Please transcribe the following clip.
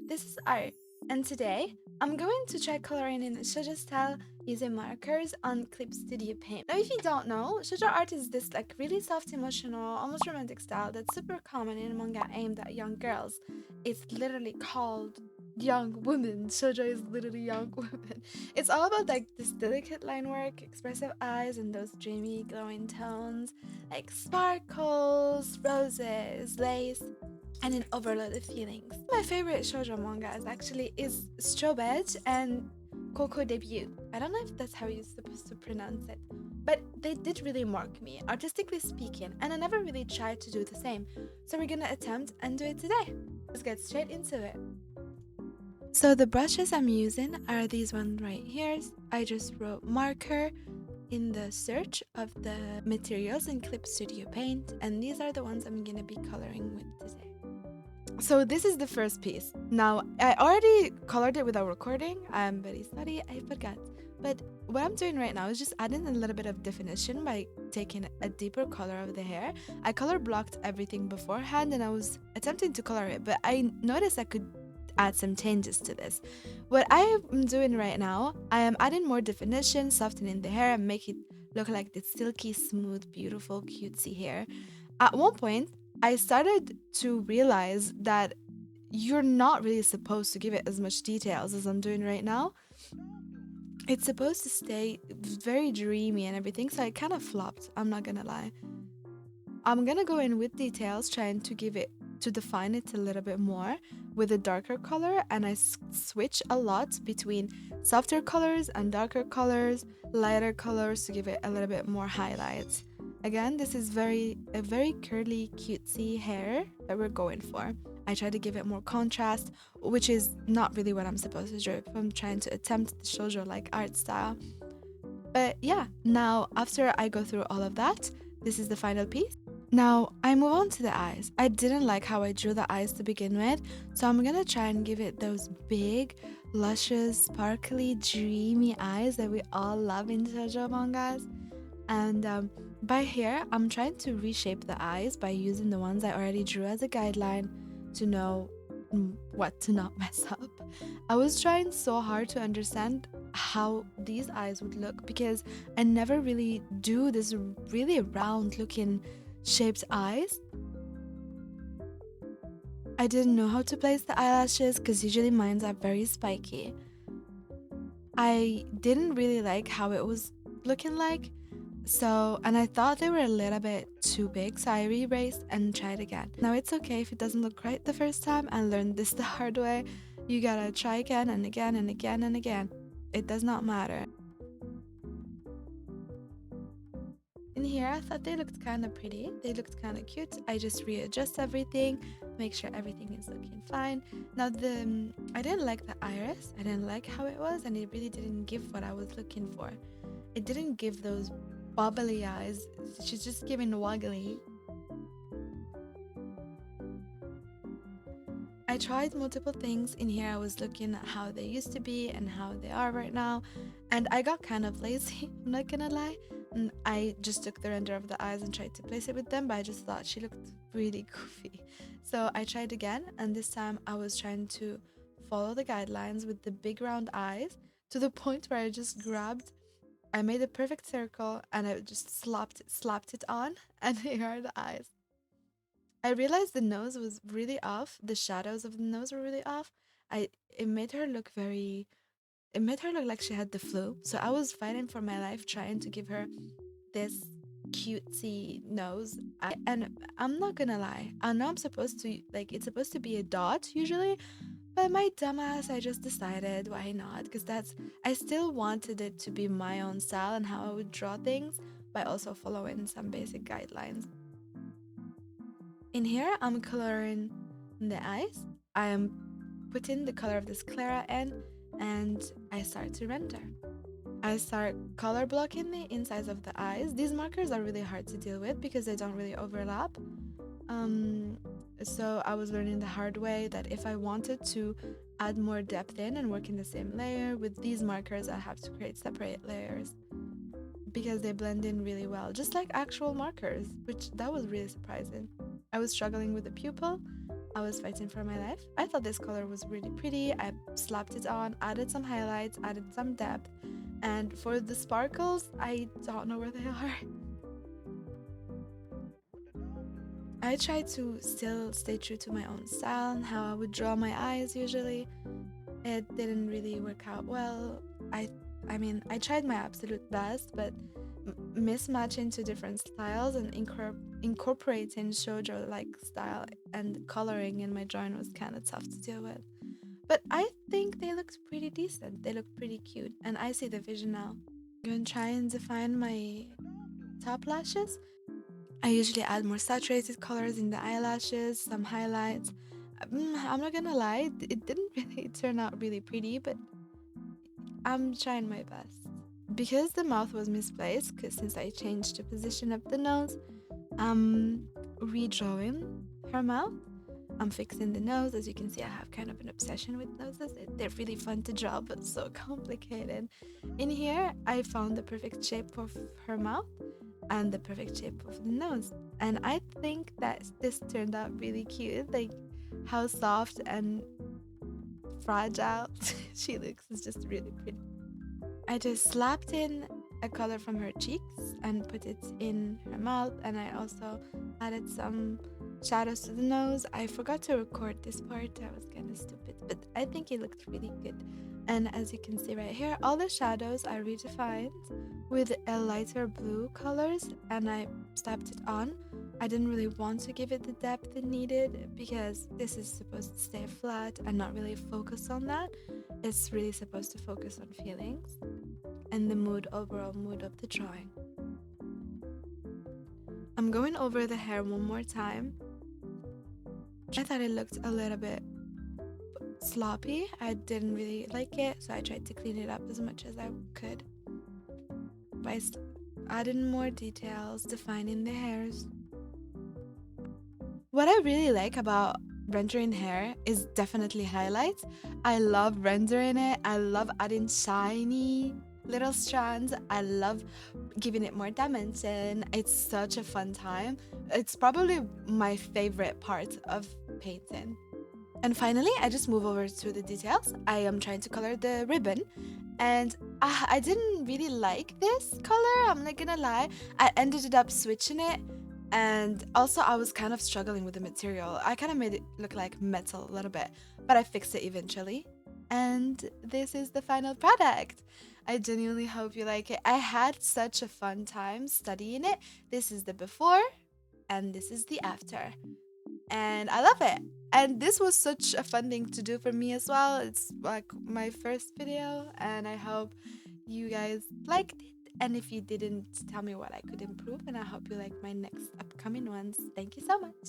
this is Art, and today I'm going to try coloring in a Shojo style using markers on clipstudio paint. Now, if you don't know, Shojo art is this really soft, emotional, almost romantic style that's super common in manga aimed at young girls. It's literally called young women. Shojo is literally young women. It's all about this delicate line work, expressive eyes, and those dreamy, glowing tones like sparkles, roses, lace, and an overload of feelings. My favorite shoujo manga is Strobed and Coco Debut. I don't know if that's how you're supposed to pronounce it, but they did really mark me, artistically speaking, and I never really tried to do the same. So we're gonna attempt and do it today. Let's get straight into it. So the brushes I'm using are these ones right here. I just wrote marker in the search of the materials in Clip Studio Paint, and these are the ones I'm gonna be coloring with today. So this is the first piece. Now, I already colored it without recording. I'm very sorry, I forgot. But what I'm doing right now is just adding a little bit of definition by taking a deeper color of the hair. I color blocked everything beforehand and I was attempting to color it, but I noticed I could add some changes to this. What I am doing right now, I am adding more definition, softening the hair and make it look like this silky, smooth, beautiful, cutesy hair. At one point, I started to realize that you're not really supposed to give it as much details as I'm doing right now. It's supposed to stay very dreamy and everything, so I kind of flopped, I'm not gonna lie. I'm gonna go in with details, trying to define it a little bit more with a darker color, and I switch a lot between softer colors and darker colors, lighter colors to give it a little bit more highlights. Again, this is a very curly, cutesy hair that we're going for. I try to give it more contrast, which is not really what I'm supposed to do if I'm trying to attempt the shoujo like art style. But yeah, now after I go through all of that, this is the final piece. Now, I move on to the eyes. I didn't like how I drew the eyes to begin with, so I'm gonna try and give it those big, luscious, sparkly, dreamy eyes that we all love in shoujo mangas. And by here, I'm trying to reshape the eyes by using the ones I already drew as a guideline to know what to not mess up. I was trying so hard to understand how these eyes would look because I never really do this really round looking shaped eyes. I didn't know how to place the eyelashes because usually mine are very spiky. I didn't really like how it was looking like. So, and I thought they were a little bit too big, so I erased and tried again. Now it's okay if it doesn't look right the first time. I learned this the hard way. You gotta try again and again and again and again. It does not matter. In here, I thought they looked kind of pretty. They looked kind of cute. I just readjust everything, make sure everything is looking fine. Now I didn't like the iris. I didn't like how it was, and it really didn't give what I was looking for. It didn't give those bubbly eyes. She's just giving waggly. I tried multiple things in here. I was looking at how they used to be and how they are right now, and I got kind of lazy, I'm not gonna lie. And I just took the render of the eyes and tried to place it with them, but I just thought she looked really goofy. So I tried again, and this time I was trying to follow the guidelines with the big round eyes to the point where I made a perfect circle and I just slapped it on, and here are the eyes. I realized the nose was really off. The shadows of the nose were really off. I it made her look very it made her look like she had the flu. So I was fighting for my life trying to give her this cutesy nose. And I'm not gonna lie. I know I'm supposed to it's supposed to be a dot usually, but my dumbass, I just decided why not? Because I still wanted it to be my own style and how I would draw things by also following some basic guidelines. In here, I'm coloring the eyes. I am putting the color of the sclera in, and I start to render. I start color blocking the insides of the eyes. These markers are really hard to deal with because they don't really overlap. So I was learning the hard way that if I wanted to add more depth in and work in the same layer with these markers, I have to create separate layers because they blend in really well, just like actual markers, which that was really surprising. I was struggling with the pupil, I was fighting for my life. I thought this color was really pretty. I slapped it on, added some highlights, added some depth. And for the sparkles, I don't know where they are. I tried to still stay true to my own style and how I would draw my eyes usually. It didn't really work out well. I mean, I tried my absolute best, but mismatching two different styles and incorporating Shojo like style and coloring in my drawing was kind of tough to deal with. But I think they looked pretty decent. They look pretty cute, and I see the vision now. I'm gonna try and define my top lashes. I usually add more saturated colors in the eyelashes, some highlights. I'm not gonna lie, it didn't really turn out really pretty, but I'm trying my best. Because the mouth was misplaced, because since I changed the position of the nose, I'm redrawing her mouth. I'm fixing the nose. As you can see, I have kind of an obsession with noses. They're really fun to draw, but so complicated. In here, I found the perfect shape of her mouth and the perfect shape of the nose. And I think that this turned out really cute. Like how soft and fragile she looks is just really pretty. I just slapped in a color from her cheeks and put it in her mouth, and I also added some shadows to the nose. I forgot to record this part, I was kind of stupid, but I think it looked really good. And as you can see right here, all the shadows I redefined with a lighter blue colors, and I slapped it on. I didn't really want to give it the depth it needed because this is supposed to stay flat and not really focus on that. It's really supposed to focus on feelings and the overall mood of the drawing. I'm going over the hair one more time. I thought it looked a little bit sloppy. I didn't really like it, so I tried to clean it up as much as I could by adding more details, defining the hairs. What I really like about rendering hair is definitely highlights. I love rendering it. I love adding shiny little strands. I love giving it more dimension. It's such a fun time. It's probably my favorite part of painting. And finally, I just move over to the details. I am trying to color the ribbon, and I didn't really like this color, I'm not gonna lie. I ended up switching it, and also I was kind of struggling with the material. I kind of made it look like metal a little bit, but I fixed it eventually. And this is the final product. I genuinely hope you like it. I had such a fun time studying it. This is the before, and this is the after. And I love it. And this was such a fun thing to do for me as well. It's like my first video, and I hope you guys liked it. And if you didn't, tell me what I could improve, and I hope you like my next upcoming ones. Thank you so much.